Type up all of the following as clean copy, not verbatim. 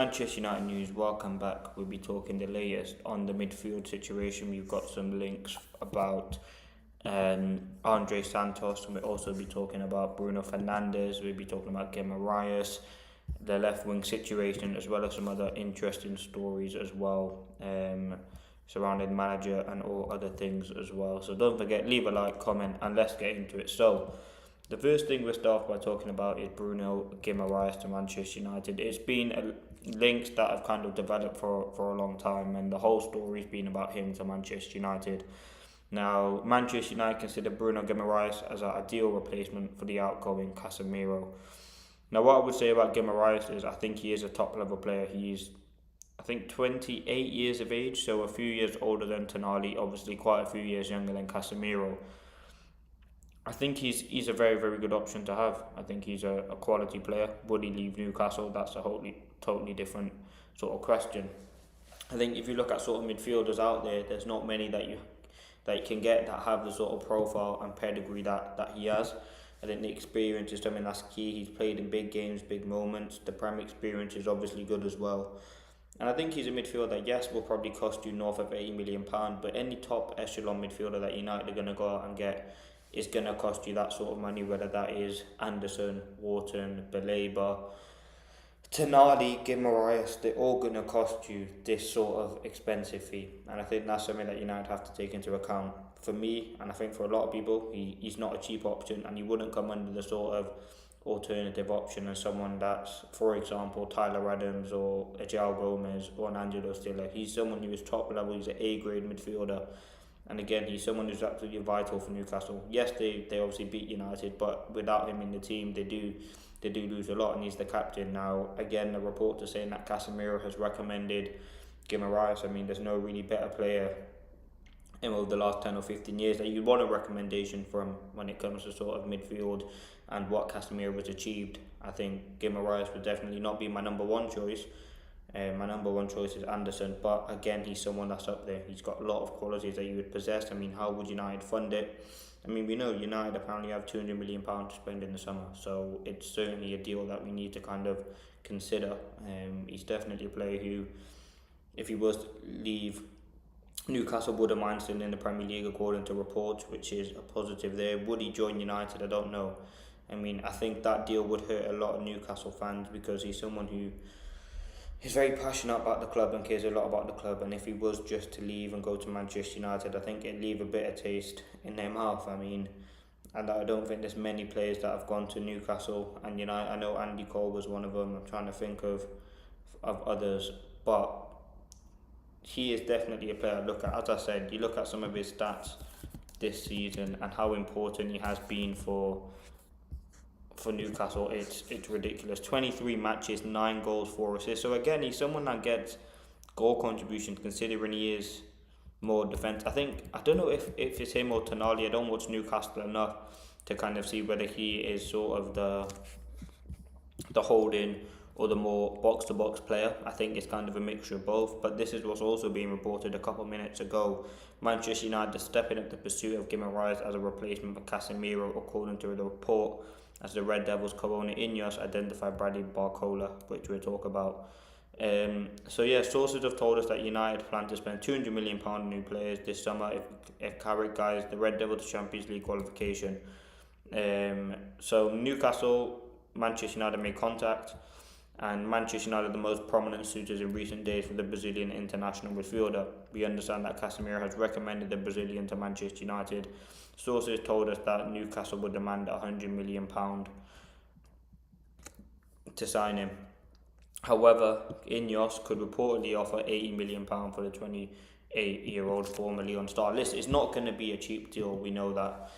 Manchester United news, welcome back. We'll be talking the latest on the midfield situation. We've got some links about Andre Santos, and we'll also be talking about Bruno Fernandes. We'll be talking about Guimaraes, the left wing situation, as well as some other interesting stories as well, surrounding the manager and all other things as well. So don't forget, leave a like, comment, and let's get into it. So, the first thing we'll start by talking about is Bruno Guimaraes to Manchester United. It's been links that have kind of developed for a long time, and the whole story's been about him to Manchester United. Now, Manchester United consider Bruno Guimaraes as an ideal replacement for the outgoing Casemiro. Now, what I would say about Guimaraes is I think he is a top level player. He's, I think, 28 years of age, so a few years older than Tonali, obviously quite a few years younger than Casemiro. I think he's a very, very good option to have. I think he's a quality player. Would he leave Newcastle? That's a totally different sort of question. I think if you look at sort of midfielders out there, there's not many that you can get that have the sort of profile and pedigree that he has. I think the experience is something that's key. He's played in big games, big moments. The Premier experience is obviously good as well. And I think he's a midfielder that, yes, will probably cost you north of £80 million, but any top echelon midfielder that United are going to go out and get is going to cost you that sort of money, whether that is Anderson, Wharton, Belabor, Tonali, Guimaraes. They're all going to cost you this sort of expensive fee. And I think that's something that United have to take into account. For me, and I think for a lot of people, he's not a cheap option, and he wouldn't come under the sort of alternative option as someone that's, for example, Tyler Adams or João Gomez or an Angelo Stiller. He's someone who is top level. He's an A-grade midfielder. And again, he's someone who's absolutely vital for Newcastle. Yes, they obviously beat United, but without him in the team, they do lose a lot, and he's the captain. Now, again, the report is saying that Casemiro has recommended Guimaraes. I mean, there's no really better player in over the last 10 or 15 years that you'd want a recommendation from when it comes to sort of midfield and what Casemiro has achieved. I think Guimaraes would definitely not be my number one choice. My number one choice is Anderson, but again, he's someone that's up there. He's got a lot of qualities that you would possess. I mean, how would United fund it? I mean, we know United apparently have £200 million to spend in the summer, so it's certainly a deal that we need to kind of consider. He's definitely a player who, if he was to leave, Newcastle wouldn't mind staying in the Premier League according to reports, which is a positive there. Would he join United? I don't know. I mean, I think that deal would hurt a lot of Newcastle fans because he's someone who he's very passionate about the club and cares a lot about the club, and if he was just to leave and go to Manchester United, I think it'd leave a bitter taste in their mouth. I mean, and I don't think there's many players that have gone to Newcastle, and I know Andy Cole was one of them. I'm trying to think of others, but he is definitely a player. Look at, as I said, you look at some of his stats this season and how important he has been for Newcastle. It's ridiculous. 23 matches, 9 goals, 4 assists. So again, he's someone that gets goal contributions considering he is more defence. I don't know if it's him or Tonali. I don't watch Newcastle enough to kind of see whether he is sort of the holding or the more box-to-box player. I think it's kind of a mixture of both, but this is what's also being reported a couple of minutes ago. Manchester United are stepping up the pursuit of Guimaraes as a replacement for Casemiro, according to the report, as the Red Devils' Corona Ineos identified Bradley Barcola, which we'll talk about. So yeah, sources have told us that United plan to spend £200 million on new players this summer if Carrick guys the Red Devils Champions League qualification. So Newcastle, Manchester United made contact, and Manchester United are the most prominent suitors in recent days for the Brazilian international midfielder. We understand that Casemiro has recommended the Brazilian to Manchester United. Sources told us that Newcastle would demand £100 million to sign him. However, Ineos could reportedly offer £80 million for the 28-year-old former Lyon star. Listen, it's not going to be a cheap deal, we know that.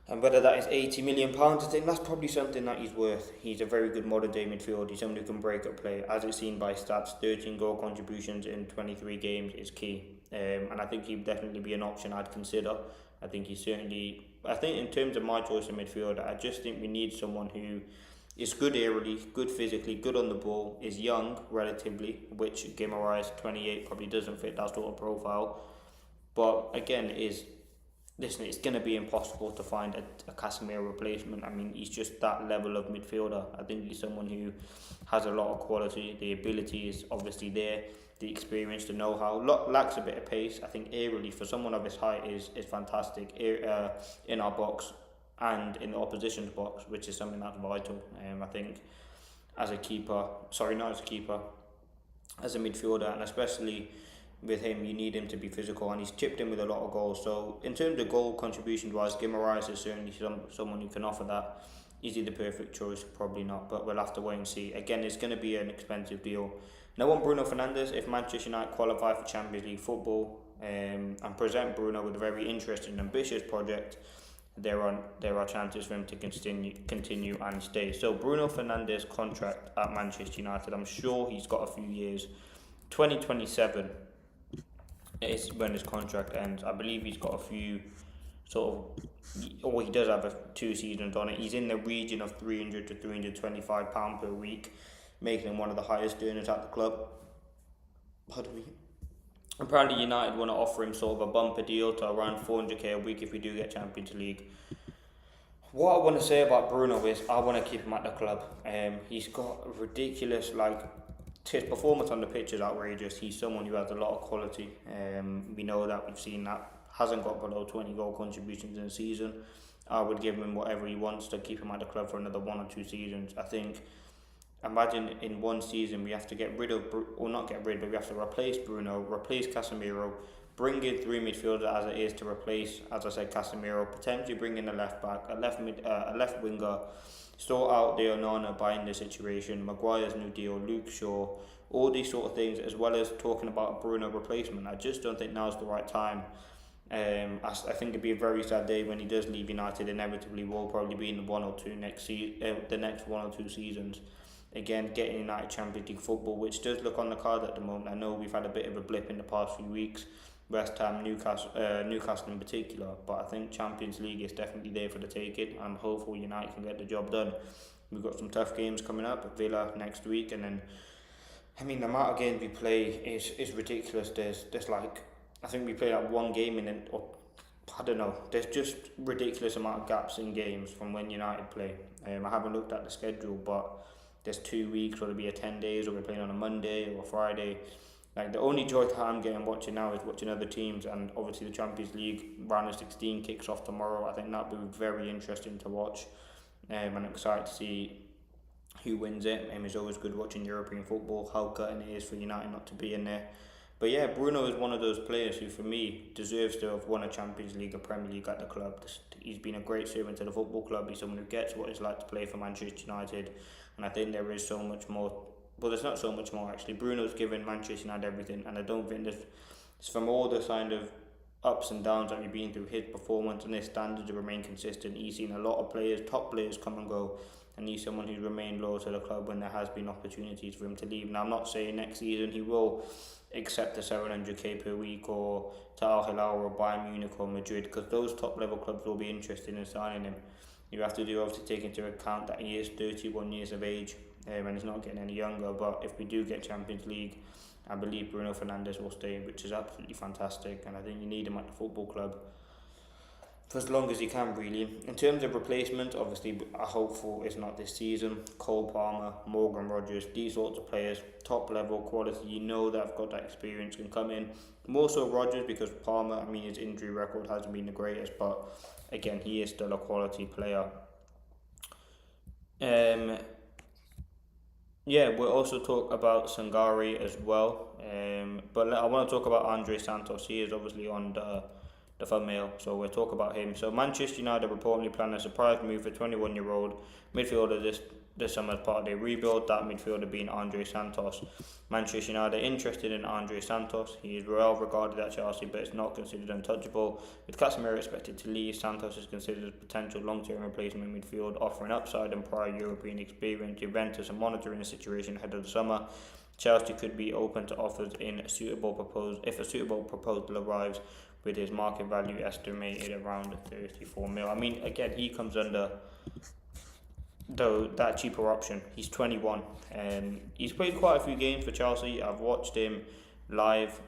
And whether that is £80 million, I think that's probably something that he's worth. He's a very good modern day midfielder. He's someone who can break up play. As it's seen by stats, 13 goal contributions in 23 games is key. And I think he'd definitely be an option I'd consider. I think in terms of my choice of midfielder, I just think we need someone who is good aerially, good physically, good on the ball, is young relatively, which Guimaraes, 28, probably doesn't fit that sort of profile. But again, is listen, it's going to be impossible to find a Casemiro replacement. I mean, he's just that level of midfielder. I think he's someone who has a lot of quality. The ability is obviously there. The experience, the know-how, lacks a bit of pace. I think aerially, for someone of his height, is fantastic in our box and in the opposition's box, which is something that's vital. I think as a keeper, sorry, not as a keeper, as a midfielder, and especially with him, you need him to be physical, and he's chipped in with a lot of goals. So in terms of goal contribution wise, Guimaraes is certainly someone who can offer that. Is he the perfect choice? Probably not, but we'll have to wait and see. Again, it's going to be an expensive deal. Now on Bruno Fernandes, if Manchester United qualify for Champions League football and present Bruno with a very interesting and ambitious project, there are chances for him to continue and stay. So Bruno Fernandes' contract at Manchester United, I'm sure he's got a few years. 2027 is when his contract ends. I believe he's got a few he does have 2 seasons on it. He's in the region of £300 to £325 per week, making him one of the highest earners at the club. Apparently United want to offer him sort of a bumper deal to around 400k a week if we do get Champions League. What I want to say about Bruno is I want to keep him at the club. He's got ridiculous, his performance on the pitch is outrageous. He's someone who has a lot of quality. We know that, we've seen that. Hasn't got below 20 goal contributions in a season. I would give him whatever he wants to keep him at the club for another 1 or 2 seasons. I think, imagine in 1 season we have to get rid of, or not get rid, but we have to replace Bruno, replace Casemiro, bring in 3 midfielders as it is to replace, as I said, Casemiro, potentially bring in a left back, a left winger, sort out the Onana buying the situation, Maguire's new deal, Luke Shaw, all these sort of things, as well as talking about a Bruno replacement. I just don't think now's the right time. I think it'd be a very sad day when he does leave United. Inevitably will probably be in the next 1 or 2 seasons. Again, getting United Champions League football, which does look on the card at the moment. I know we've had a bit of a blip in the past few weeks, West Ham, Newcastle in particular, but I think Champions League is definitely there for the taking. I'm hopeful United can get the job done. We've got some tough games coming up, Villa next week, and then, I mean, the amount of games we play is ridiculous. There's I think we played 1 game there's just ridiculous amount of gaps in games from when United play. I haven't looked at the schedule, but there's 2 weeks, or it'll be a 10 days, or we're playing on a Monday or a Friday. The only joy that I'm getting watching now is watching other teams, and obviously the Champions League round of 16 kicks off tomorrow. I think that'll be very interesting to watch, and I'm excited to see who wins it. It's always good watching European football, how gutting it is for United not to be in there. But yeah, Bruno is one of those players who, for me, deserves to have won a Champions League, a Premier League at the club. He's been a great servant to the football club. He's someone who gets what it's like to play for Manchester United. And I think there is so much more. Well, there's not so much more, actually. Bruno's given Manchester United everything. And I don't think it's from all the kind of ups and downs that we've been through, his performance and his standards have remained consistent. He's seen a lot of players, top players, come and go. And he's someone who's remained loyal to the club when there has been opportunities for him to leave. Now, I'm not saying next season he will accept the 700k per week, or to Al Hilal or Bayern Munich or Madrid, because those top level clubs will be interested in signing him. You have to obviously take into account that he is 31 years of age, and he's not getting any younger. But if we do get Champions League, I believe Bruno Fernandes will stay, which is absolutely fantastic, and I think you need him at the football club for as long as he can, really. In terms of replacement, obviously I'm hopeful it's not this season. Cole Palmer, Morgan Rogers, these sorts of players, top level quality, you know that have got that experience, can come in. More so Rogers, because Palmer, his injury record hasn't been the greatest, but again, he is still a quality player. We'll also talk about Sangare as well, but I want to talk about Andre Santos. He is obviously on the thumbnail, so we'll talk about him. So Manchester United reportedly plan a surprise move for 21-year-old midfielder this summer as part of their rebuild, that midfielder being Andre Santos. Manchester United interested in Andre Santos. He is well regarded at Chelsea, but is not considered untouchable. With Casemiro expected to leave, Santos is considered a potential long-term replacement midfield, offering upside and prior European experience. Juventus are monitoring the situation ahead of the summer. Chelsea could be open to offers if a suitable proposal arrives, with his market value estimated around 34 mil. Again, he comes under that cheaper option. He's 21 and he's played quite a few games for Chelsea. I've watched him live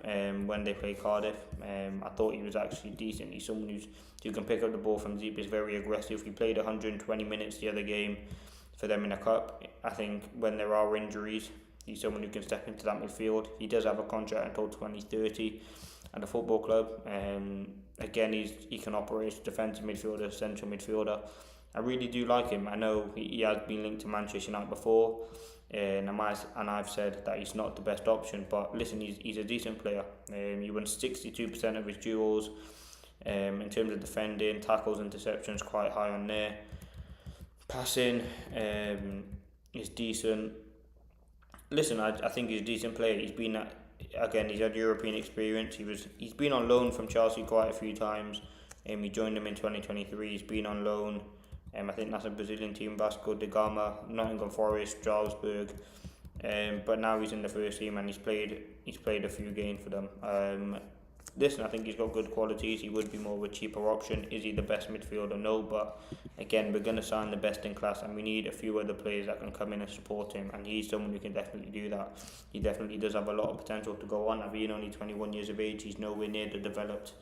when they play Cardiff. I thought he was actually decent. He's someone who can pick up the ball from deep, is very aggressive. He played 120 minutes the other game for them in a cup. I think when there are injuries, he's someone who can step into that midfield. He does have a contract until 2030 at the football club. Again, he can operate as defensive midfielder, central midfielder. I really do like him. I know he has been linked to Manchester United before, and I've said that he's not the best option. But listen, he's a decent player. He won 62% of his duels. In terms of defending, tackles, interceptions, quite high on there. Passing is decent. Listen, I think he's a decent player. He's had European experience. He's been on loan from Chelsea quite a few times. He joined them in 2023. He's been on loan. I think that's a Brazilian team, Vasco da Gama, Nottingham Forest, Strasbourg. But now he's in the first team and he's played a few games for them. Listen, I think he's got good qualities. He would be more of a cheaper option. Is he the best midfielder? No, but again, we're going to sign the best in class, and we need a few other players that can come in and support him, and he's someone who can definitely do that. He definitely does have a lot of potential to go on. Being only 21 years of age, he's nowhere near the developed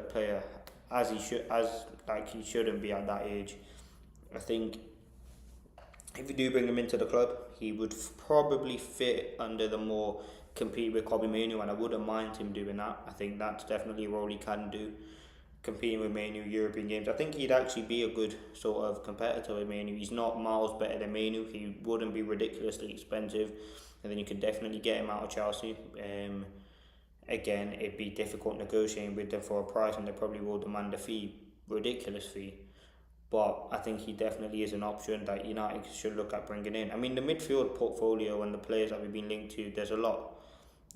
player as he shouldn't be at that age. I think if you do bring him into the club, he would probably fit under the more compete with Kobe Mainoo, and I wouldn't mind him doing that. I think that's definitely a role he can do, competing with Mainoo, European games. I think he'd actually be a good sort of competitor with Mainoo. He's not miles better than Mainoo. He wouldn't be ridiculously expensive, and then you could definitely get him out of Chelsea. Again, it'd be difficult negotiating with them for a price, and they probably will demand a fee, ridiculous fee. But I think he definitely is an option that United should look at bringing in. I mean, the midfield portfolio and the players that we've been linked to, there's a lot.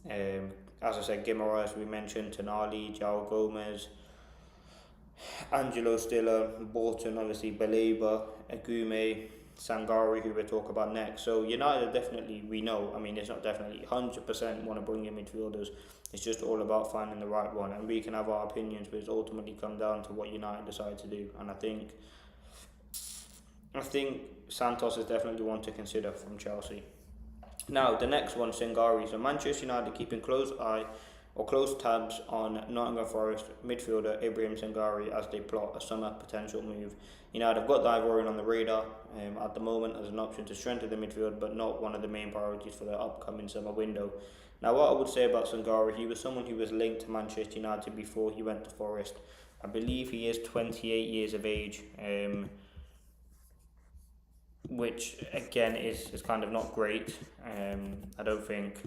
As I said, Guimaraes, we mentioned, Tonali, João Gomez, Angelo Stiller, Bolton, obviously, Baleba, Agume, Sangare, who we'll talk about next. So United definitely, we know, I mean, it's not definitely 100% want to bring in midfielders. It's just all about finding the right one, and we can have our opinions, but it's ultimately come down to what United decide to do. And I think Santos is definitely one to consider from Chelsea. Now, the next one, Sangare. So Manchester United keeping close tabs on Nottingham Forest midfielder Ibrahim Sangare as they plot a summer potential move. United have got the Ivorian on the radar at the moment as an option to strengthen the midfield, but not one of the main priorities for the upcoming summer window. Now, what I would say about Sangare, he was someone who was linked to Manchester United before he went to Forest. I believe he is 28 years of age. Which again is kind of not great. I don't think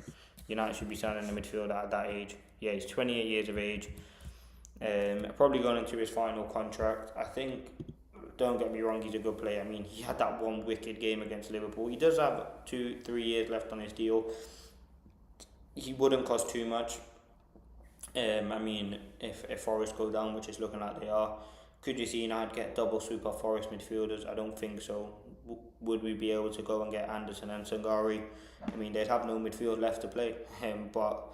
United should be signing a midfielder at that age. Yeah, he's 28 years of age. Probably going into his final contract. I think, don't get me wrong, he's a good player. I mean, he had that one wicked game against Liverpool. He does have 2-3 years left on his deal. He wouldn't cost too much. I mean, if Forest go down, which is looking like they are, could you see United get double super Forest midfielders? I don't think so. Would we be able to go and get Anderson and Sangare? I mean, they'd have no midfield left to play. But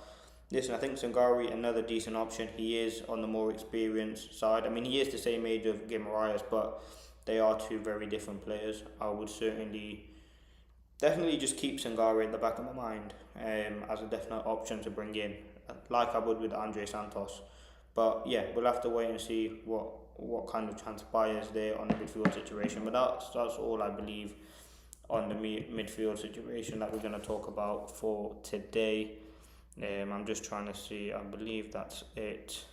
listen, I think Sangare, another decent option. He is on the more experienced side. I mean, he is the same age of Guimaraes, but they are two very different players. I would definitely just keep Sangare in the back of my mind as a definite option to bring in, like I would with Andre Santos. But yeah, we'll have to wait and see what kind of transpires there on the midfield situation. But that's all I believe on the midfield situation that we're going to talk about for today. I'm just trying to see. I believe that's it.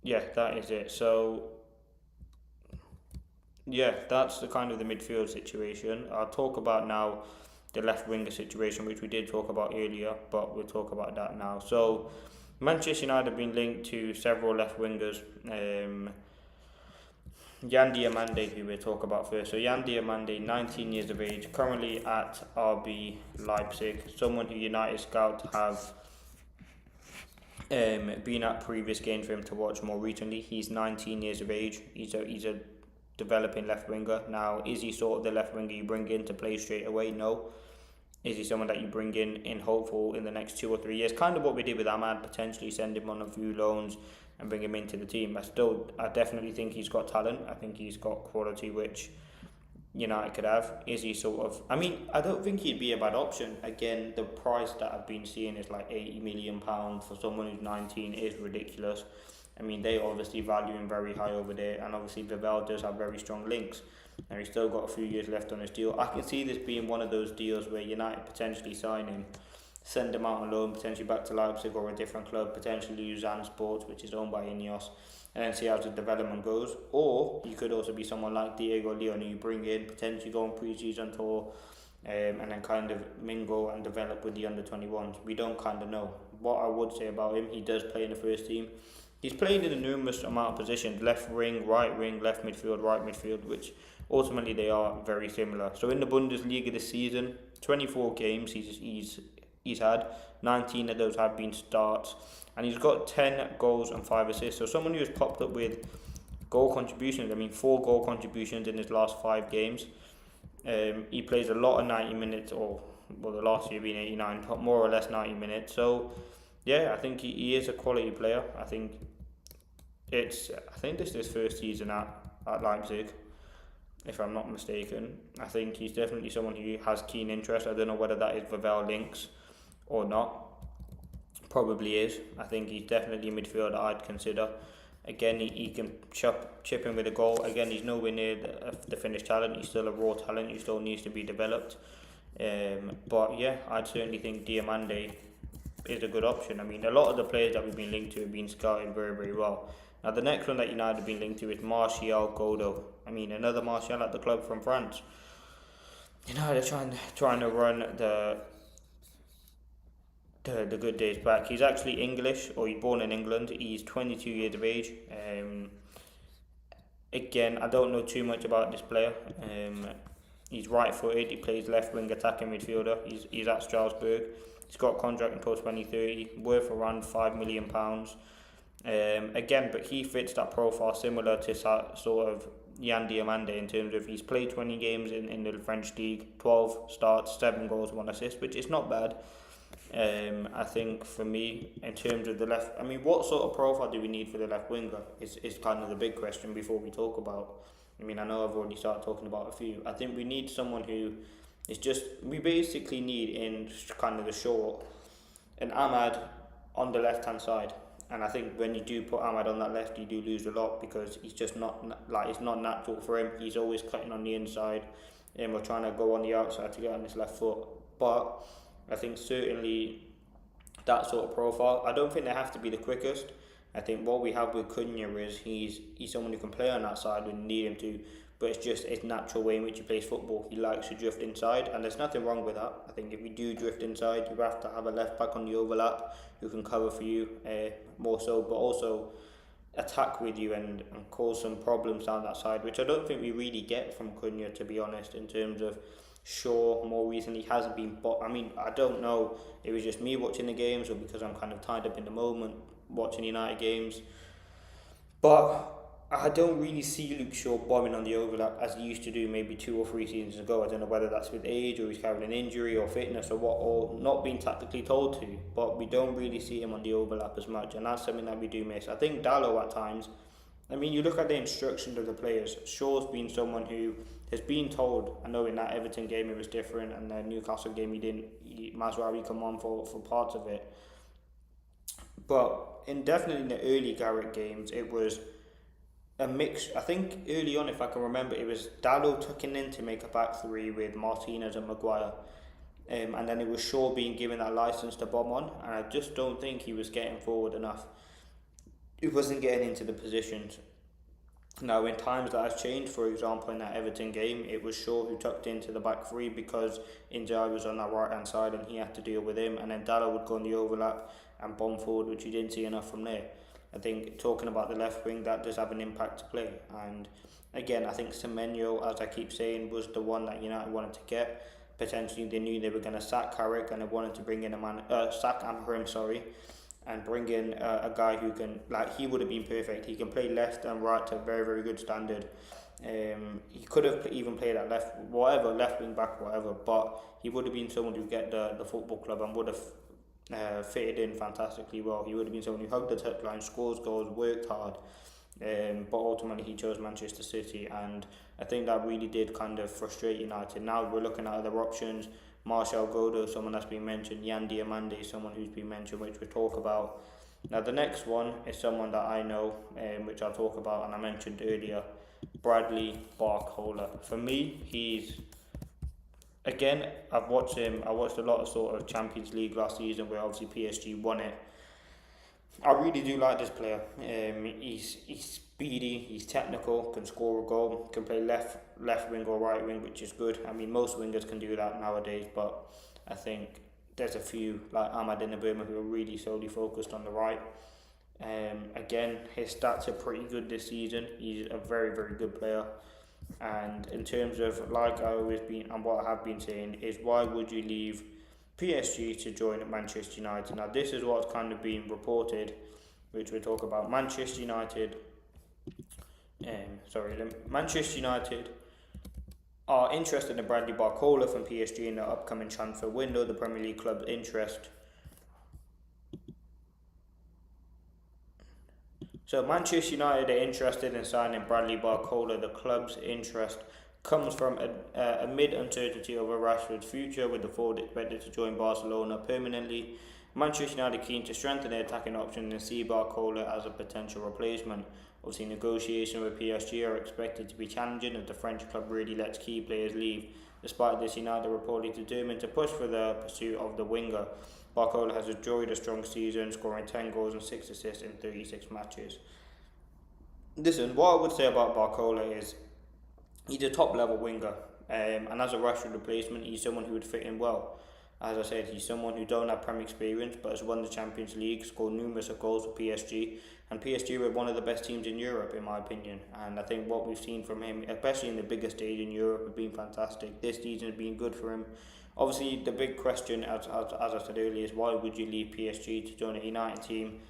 Yeah, that is it. So yeah, that's the kind of the midfield situation. I'll talk about now the left winger situation, which we did talk about earlier, but we'll talk about that now. So Manchester United have been linked to several left wingers. Yan Diomande, who we'll talk about first. So Yan Diomande, 19 years of age, currently at RB Leipzig. Someone who United scouts have been at previous games for him to watch more recently. He's 19 years of age. He's a developing left winger. Now, is he sort of the left winger you bring in to play straight away? No. Is he someone that you bring in hopeful in the next 2 or 3 years? Kind of what we did with Ahmad, potentially send him on a few loans and bring him into the team. I definitely think he's got talent. I think he's got quality which United could have. Is he sort of? I mean, I don't think he'd be a bad option. Again, the price that I've been seeing is like £80 million for someone who's 19 is ridiculous. I mean, they obviously value him very high over there, and obviously Vivell does have very strong links, and he's still got a few years left on his deal. I can see this being one of those deals where United potentially sign him, send him out on loan, potentially back to Leipzig or a different club, potentially Lausanne Sports, which is owned by Ineos, and then see how the development goes. Or you could also be someone like Diego Leon, who you bring in, potentially go on pre-season tour, and then kind of mingle and develop with the under-21s. We don't kind of know. What I would say about him, he does play in the first team. He's played in a numerous amount of positions: left wing, left midfield, right midfield, which ultimately they are very similar. So in the Bundesliga this season, 24 games he's had, 19 of those have been starts, and he's got 10 goals and 5 assists. So someone who has popped up with goal contributions, I mean 4 goal contributions in his last 5 games. He plays a lot of 90 minutes, or well, the last year being 89, but more or less 90 minutes. So yeah, I think he is a quality player. I think this is his first season at Leipzig, if I'm not mistaken. I think he's definitely someone who has keen interest. I don't know whether that is Vivell links or not. Probably is. I think he's definitely a midfielder I'd consider. Again, he can chip in with a goal. Again, he's nowhere near the finished talent. He's still a raw talent. He still needs to be developed. But yeah, I'd certainly think Diamande is a good option. I mean, a lot of the players that we've been linked to have been scouted very, very well. Now, the next one that United have been linked to is Martial Godo. I mean, another Martial at the club from France. United are trying to run the good days back. He's actually English, or he's born in England. He's 22 years of age. Again, I don't know too much about this player. He's right-footed. He plays left-wing attacking midfielder. He's at Strasbourg. He's got a contract until 2030, worth around £5 million. Again, but he fits that profile similar to sort of Yan Diamande in terms of he's played 20 games in the French league, 12 starts, 7 goals, 1 assist, which is not bad. I think for me, in terms of the left, I mean, what sort of profile do we need for the left winger is kind of the big question before we talk about. I mean, I know I've already started talking about a few. I think we need someone who is we basically need in kind of the short an Ahmad on the left hand side. And I think when you do put Ahmad on that left, you do lose a lot because he's just it's not natural for him. He's always cutting on the inside, and we're trying to go on the outside to get on his left foot. But I think certainly that sort of profile, I don't think they have to be the quickest. I think what we have with Cunha is he's someone who can play on that side when you need him to, but it's just his natural way in which he plays football. He likes to drift inside, and there's nothing wrong with that. I think if you do drift inside, you have to have a left back on the overlap who can cover for you more so, but also attack with you and cause some problems down that side, which I don't think we really get from Cunha, to be honest, in terms of Shaw more recently hasn't been, but I mean, I don't know, it was just me watching the games or because I'm kind of tied up in the moment watching United games, but I don't really see Luke Shaw bombing on the overlap as he used to do maybe 2 or 3 seasons ago. I don't know whether that's with age or he's carrying an injury or fitness or what, or not being tactically told to, but we don't really see him on the overlap as much, and that's something that we do miss. I think Dalot at times, I mean, you look at the instructions of the players, Shaw's been someone who has been told, I know in that Everton game it was different, and the Newcastle game Mazraoui come on for parts of it, but definitely in the early Garrett games it was a mix. I think early on, if I can remember, it was Dalot tucking in to make a back 3 with Martinez and Maguire, and then it was Shaw being given that license to bomb on, and I just don't think he was getting forward enough. He wasn't getting into the positions. Now, in times that has changed, for example, in that Everton game, it was Shaw who tucked into the back 3 because Injai was on that right hand side and he had to deal with him, and then Dalot would go on the overlap and bomb forward, which you didn't see enough from there. I think talking about the left wing, that does have an impact to play, and again, I think Semenyo, as I keep saying, was the one that United wanted to get. Potentially they knew they were going to sack Carrick and they wanted to bring in sack Amorim, and bring in a guy who can, he would have been perfect. He can play left and right to a very, very good standard. He could have even played at left wing back, whatever, but he would have been someone who get the football club and would have fitted in fantastically well. He would have been someone who hugged the touchline, scores goals, worked hard, but ultimately he chose Manchester City, and I think that really did kind of frustrate United. Now we're looking at other options. Martial Godo, someone that's been mentioned. Yan Diomande, someone who's been mentioned, which we'll talk about. Now the next one is someone that I know, which I'll talk about, and I mentioned earlier, Bradley Barcola. For me, he's, again, I've watched him. I watched a lot of sort of Champions League last season where obviously PSG won it. I really do like this player. He's speedy, he's technical, can score a goal, can play left wing or right wing, which is good. I mean, most wingers can do that nowadays, but I think there's a few like Ahmad Inabuma who are really solely focused on the right. Again, his stats are pretty good this season. He's a very, very good player. And in terms of, like I always been and what I have been saying, is why would you leave PSG to join Manchester United? Now this is what's kind of been reported, which we'll talk about. Manchester United are interested in Bradley Barcola from PSG in the upcoming transfer window. The Premier League club's interest. So Manchester United are interested in signing Bradley Barcola. The club's interest comes from amid uncertainty over Rashford's future, with the forward expected to join Barcelona permanently. Manchester United keen to strengthen their attacking option and see Barcola as a potential replacement. Obviously, negotiations with PSG are expected to be challenging as the French club really lets key players leave. Despite this, United are reportedly determined to push for the pursuit of the winger. Barcola has enjoyed a strong season, scoring 10 goals and 6 assists in 36 matches. Listen, what I would say about Barcola is he's a top level winger, and as a Rashford replacement, he's someone who would fit in well. As I said, he's someone who don't have Premier experience but has won the Champions League, scored numerous goals for PSG, and PSG were one of the best teams in Europe in my opinion. And I think what we've seen from him, especially in the bigger stage in Europe, has been fantastic. This season has been good for him. Obviously, the big question, as I said earlier, is why would you leave PSG to join a United team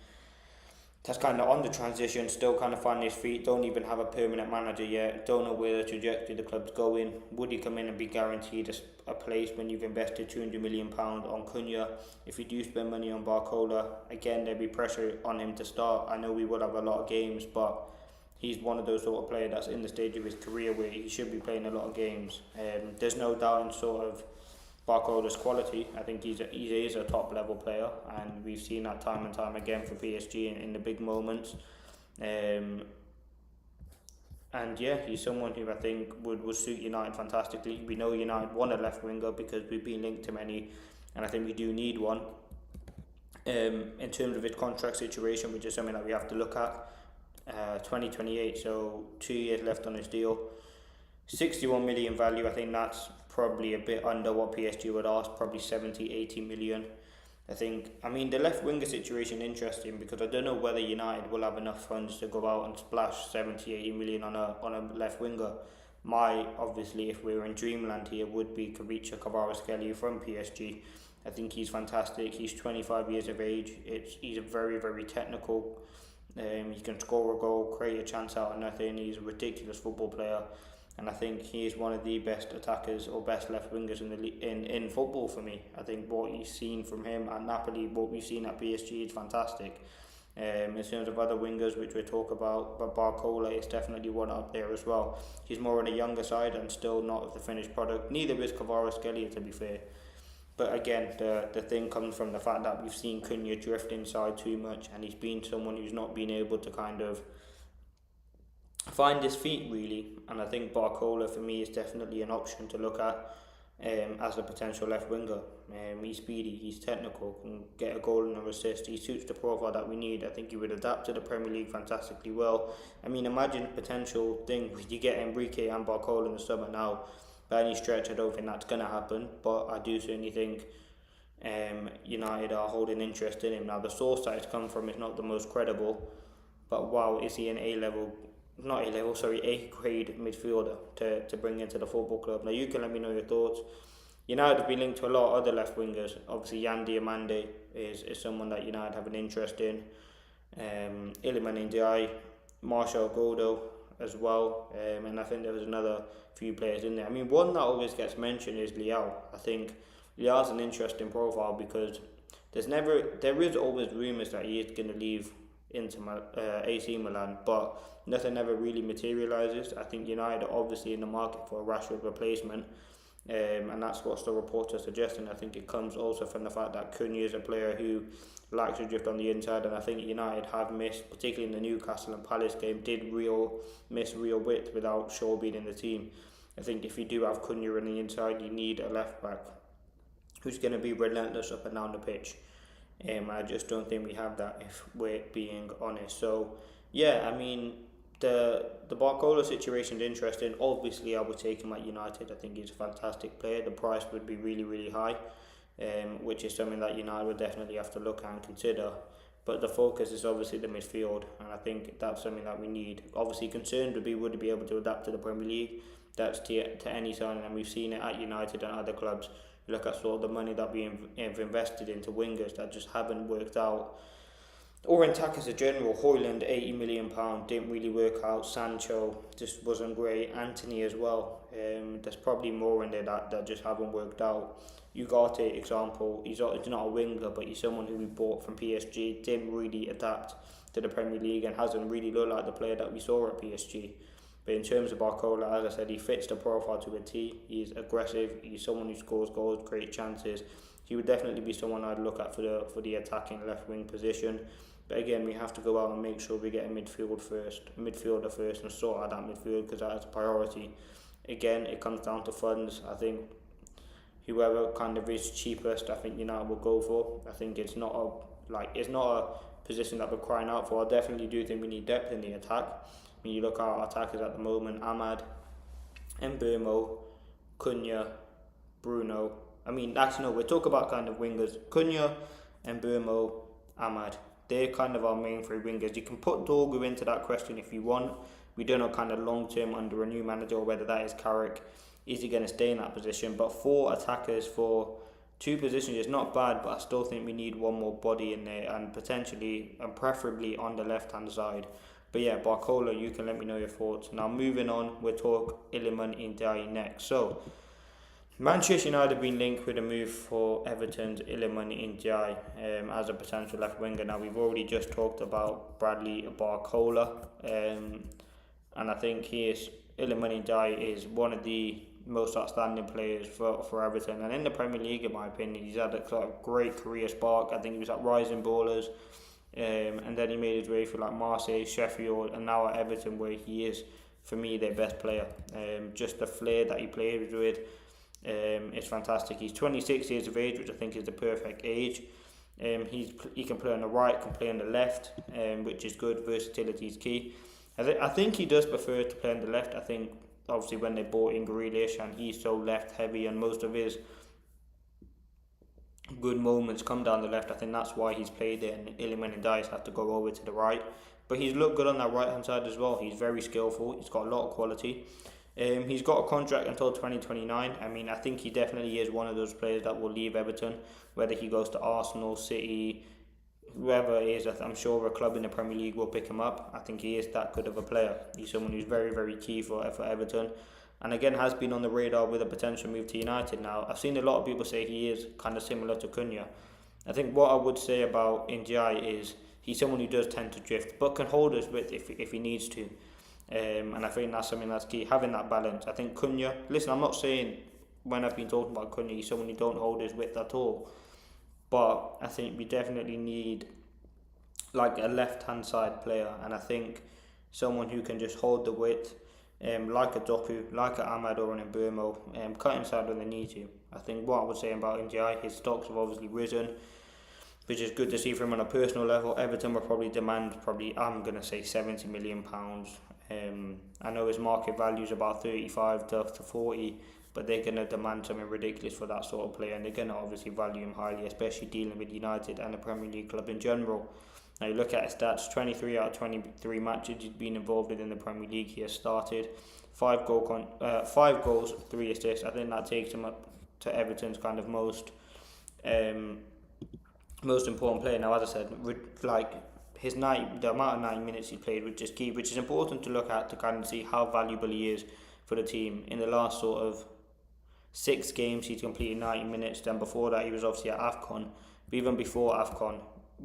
that's kind of on the transition, still kind of finding his feet, don't even have a permanent manager yet, don't know where the trajectory the club's going. Would he come in and be guaranteed a place when you've invested £200 million on Cunha? If you do spend money on Barcola, again, there'll be pressure on him to start. I know we will have a lot of games, but he's one of those sort of players that's in the stage of his career where he should be playing a lot of games. There's no doubt in sort of Barcola's quality. I think he is a top level player, and we've seen that time and time again for PSG in the big moments. And yeah, he's someone who I think would suit United fantastically. We know United want a left winger because we've been linked to many, and I think we do need one. In terms of his contract situation, which is something that we have to look at, 2028, so 2 years left on his deal. 61 million value, I think that's probably a bit under what PSG would ask, probably 70-80 million. I mean, the left winger situation interesting because I don't know whether United will have enough funds to go out and splash 70-80 million on a left winger. Obviously, if we were in dreamland here, would be Kavicha Kvaratskhelia from PSG. I think he's fantastic. He's 25 years of age. He's a very, very technical. He can score a goal, create a chance out of nothing. He's a ridiculous football player. And I think he is one of the best attackers or best left wingers in football for me. I think what you've seen from him at Napoli, what we've seen at PSG is fantastic. In terms of other wingers, which we'll talk about, but Barcola is definitely one up there as well. He's more on the younger side and still not the finished product. Neither is Kvaratskhelia, to be fair. But again, the thing comes from the fact that we've seen Cunha drift inside too much, and he's been someone who's not been able to kind of find his feet really. And I think Barcola for me is definitely an option to look at as a potential left winger. He's speedy, he's technical, can get a goal and an assist. He suits the profile that we need. I think he would adapt to the Premier League fantastically well. I mean, imagine potential thing you get Enrique and Barcola in the summer now. By any stretch, I don't think that's going to happen, but I do certainly think United are holding interest in him. Now, the source that it's come from is not the most credible, but wow, is he an A-grade midfielder to bring into the football club. Now you can let me know your thoughts. United have been linked to a lot of other left wingers. Obviously Yan Diomande is someone that United have an interest in. Iliman Ndiaye, Martial Godo as well, and I think there was another few players in there. I mean, one that always gets mentioned is Leao. I think Leao's an interesting profile because there is always rumours that he is going to leave AC Milan, but nothing ever really materialises. I think United are obviously in the market for a Rashford replacement, and that's what the reports are suggesting. I think it comes also from the fact that Cunha is a player who likes to drift on the inside, and I think United have missed, particularly in the Newcastle and Palace game, miss real width without Shaw being in the team. I think if you do have Cunha on the inside, you need a left back who's going to be relentless up and down the pitch. I just don't think we have that, if we're being honest. So yeah, I mean, the Barcola situation is interesting. Obviously, I would take him at United. I think he's a fantastic player. The price would be really, really high, which is something that United would definitely have to look at and consider. But the focus is obviously the midfield, and I think that's something that we need. Obviously, concerned would he be able to adapt to the Premier League? That's to any signing, and we've seen it at United and other clubs. You look at sort of the money that we have invested into wingers that just haven't worked out, or in attackers in general. Højlund, £80 million, didn't really work out. Sancho just wasn't great. Anthony as well. There's probably more in there that just haven't worked out. Ugarte, example, he's not a winger, but he's someone who we bought from PSG, didn't really adapt to the Premier League and hasn't really looked like the player that we saw at PSG. But in terms of Barcola, as I said, he fits the profile to a T. He's aggressive. He's someone who scores goals, creates chances. He would definitely be someone I'd look at for the attacking left wing position. But again, we have to go out and make sure we get a midfielder first, and sort out that midfield, because that is a priority. Again, it comes down to funds. I think whoever kind of is cheapest, I think United will go for. I think it's not a position that we're crying out for. I definitely do think we need depth in the attack. When you look at our attackers at the moment, Ahmad, Mbeumo, Cunha, Bruno. I mean, actually no, we're talking about kind of wingers. Cunha, Mbeumo, Ahmad. They're kind of our main three wingers. You can put Dorgu into that question if you want. We don't know kind of long term under a new manager, or whether that is Carrick. Is he going to stay in that position? But 4 attackers for 2 positions is not bad, but I still think we need one more body in there, and potentially and preferably on the left hand side. But yeah, Barcola, you can let me know your thoughts. Now moving on, we'll talk Iliman Ndiaye next. So Manchester United have been linked with a move for Everton's Iliman Ndiaye as a potential left winger. Now we've already just talked about Bradley Barcola, and I think Iliman Ndiaye is one of the most outstanding players for Everton, and in the Premier League, in my opinion, he's had a sort of great career spark. I think he was at Rising Ballers, and then he made his way through like Marseille, Sheffield, and now at Everton, where he is, for me, their best player. Just the flair that he plays with is fantastic. He's 26 years of age, which I think is the perfect age. He can play on the right, can play on the left, which is good. Versatility is key. I think he does prefer to play on the left. I think obviously when they bought in Grealish, and he's so left heavy, and most of his good moments come down the left, I think that's why he's played there, and Iliman Ndiaye had to go over to the right. But he's looked good on that right hand side as well. He's very skillful. He's got a lot of quality. He's got a contract until 2029. I mean, I think he definitely is one of those players that will leave Everton, whether he goes to Arsenal, City, whoever it is. I'm sure a club in the Premier League will pick him up. I think he is that good of a player. He's someone who's very, very key for Everton, and again has been on the radar with a potential move to United. Now, I've seen a lot of people say he is kind of similar to Cunha. I think what I would say about Ndiaye is he's someone who does tend to drift, but can hold his width if he needs to. And I think that's something that's key, having that balance. I think Cunha, listen, I'm not saying when I've been talking about Cunha, he's someone who don't hold his width at all. But I think we definitely need like a left-hand side player, and I think someone who can just hold the width, like a Doku, like a Ahmad or an Mbeumo, cut inside when they need to. I think what I would say about Ndiaye, his stocks have obviously risen, which is good to see for him on a personal level. Everton will probably demand, I'm going to say £70 million. I know his market value is about 35 to 40, but they're going to demand something ridiculous for that sort of player, and they're going to obviously value him highly, especially dealing with United and the Premier League club in general. Now you look at his stats, 23 out of 23 matches he's been involved in the Premier League, he has started, 5 goals, 3 assists. I think that takes him up to Everton's kind of most important player. Now, as I said, like the amount of 90 minutes he played, which is key, which is important to look at to kind of see how valuable he is for the team. In the last sort of 6 games, he's completed 90 minutes. Then before that, he was obviously at AFCON. But even before AFCON,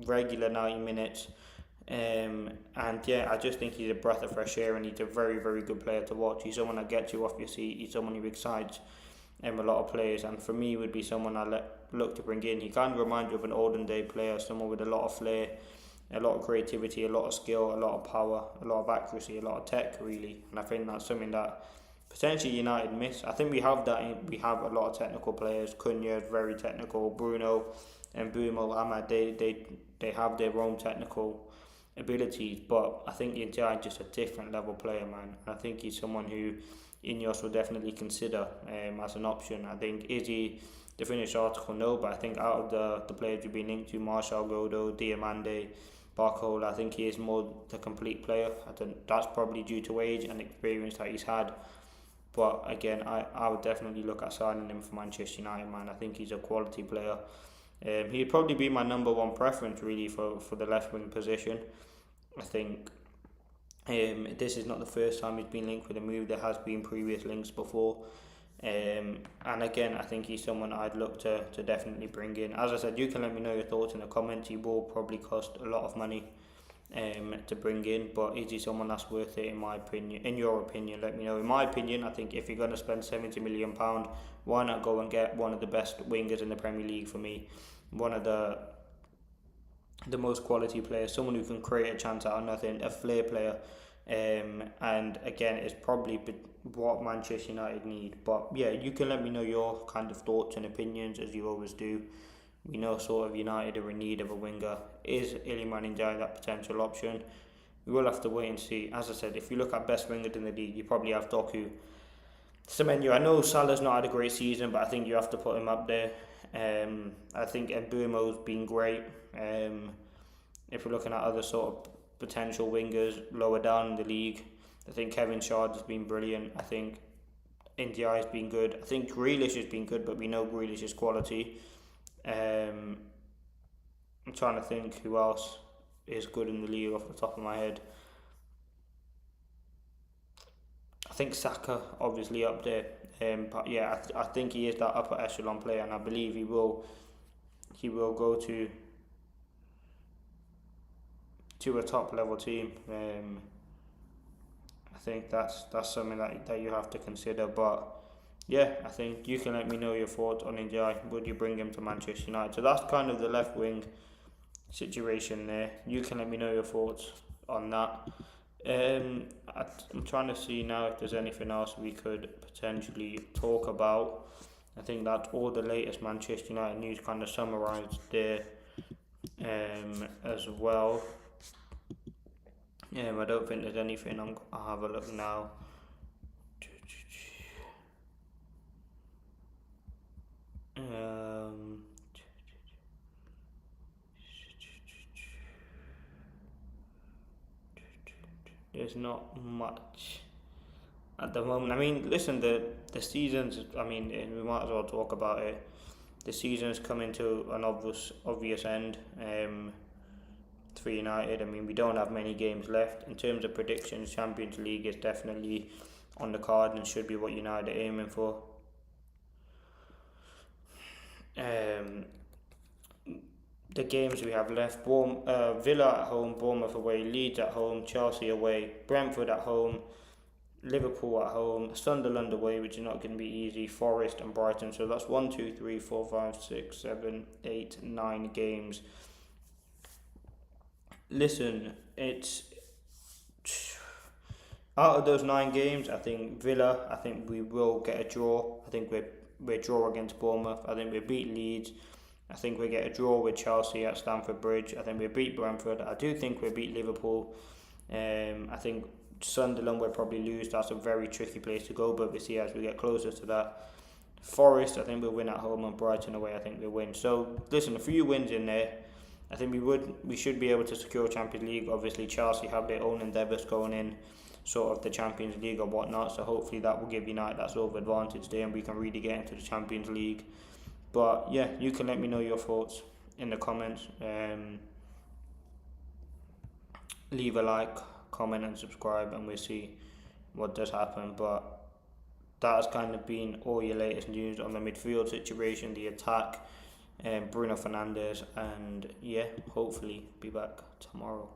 regular 90 minutes. And yeah, I just think he's a breath of fresh air, and he's a very, very good player to watch. He's someone that gets you off your seat. He's someone who excites a lot of players, and for me would be someone I look to bring in. He kind of reminds you of an olden day player, someone with a lot of flair, a lot of creativity, a lot of skill, a lot of power, a lot of accuracy, a lot of tech, really. And I think that's something that potentially United miss. I think we have that. We have a lot of technical players. Cunha is very technical. Bruno and Bumo, Ahmad, they have their own technical abilities, but I think Inter is just a different level player, man. I think he's someone who Ineos will definitely consider as an option. I think, is he the finished article? No, but I think out of the players we've been linked to, Marshall, Godo, Diamande, Barcola, I think he is more the complete player. I think that's probably due to age and experience that he's had. But again, I would definitely look at signing him for Manchester United, man. I think he's a quality player. He'd probably be my number one preference, really, for the left wing position. I think this is not the first time he's been linked with a move. There has been previous links before. And again, I think he's someone I'd look to definitely bring in. As I said, you can let me know your thoughts in the comments. He will probably cost a lot of money to bring in, but is he someone that's worth it, in my opinion? In your opinion, let me know. In my opinion, I think if you're going to spend £70 million, why not go and get one of the best wingers in the Premier League for me? One of the most quality players, someone who can create a chance out of nothing, a flair player. And again, it's probably what Manchester United need. But yeah, you can let me know your kind of thoughts and opinions, as you always do. We know sort of United are in need of a winger. Is Iliman Ndiaye that potential option? We will have to wait and see. As I said, if you look at best wingers in the league, you probably have Doku, Semenyo. I know Salah's not had a great season, but I think you have to put him up there. I think Mbumo's been great. If we're looking at other sort of potential wingers lower down in the league, I think Kevin Shard has been brilliant. I think Ndiaye has been good. I think Grealish has been good, but we know Grealish is quality. I'm trying to think who else is good in the league off the top of my head. I think Saka obviously up there, but yeah, I think he is that upper echelon player, and I believe he will go to a top level team. I think that's something that you have to consider. But yeah, I think you can let me know your thoughts on Ndiaye. Would you bring him to Manchester United? So that's kind of the left wing situation there. You can let me know your thoughts on that. I'm trying to see now if there's anything else we could potentially talk about. I think that's all the latest Manchester United news kind of summarised there as well. I don't think there's anything. I'll have a look now. There's not much at the moment. I mean, listen, the season's, I mean, we might as well talk about it. The season's coming to an obvious end for United. I mean, we don't have many games left. In terms of predictions, Champions League is definitely on the card and should be what United are aiming for. The games we have left: Villa at home, Bournemouth away, Leeds at home, Chelsea away, Brentford at home, Liverpool at home, Sunderland away, which is not going to be easy, Forest and Brighton. So that's 1, 2, 3, 4, 5, 6, 7, 8, 9 games. Listen, it's out of those 9 games, I think Villa, I think we will get a draw. I think we draw against Bournemouth. I think we beat Leeds. I think we get a draw with Chelsea at Stamford Bridge. I think we beat Brentford. I do think we beat Liverpool. I think Sunderland will probably lose. That's a very tricky place to go, but we see as we get closer to that. Forest, I think we'll win at home, and Brighton away, I think we'll win. So listen, a few wins in there. I think we should be able to secure Champions League. Obviously, Chelsea have their own endeavours going in, sort of the Champions League or whatnot. So hopefully that will give United that sort of advantage there, and we can really get into the Champions League. But yeah, you can let me know your thoughts in the comments. Leave a like, comment and subscribe, and we'll see what does happen. But that has kind of been all your latest news on the midfield situation, the attack, Bruno Fernandes, and yeah, hopefully be back tomorrow.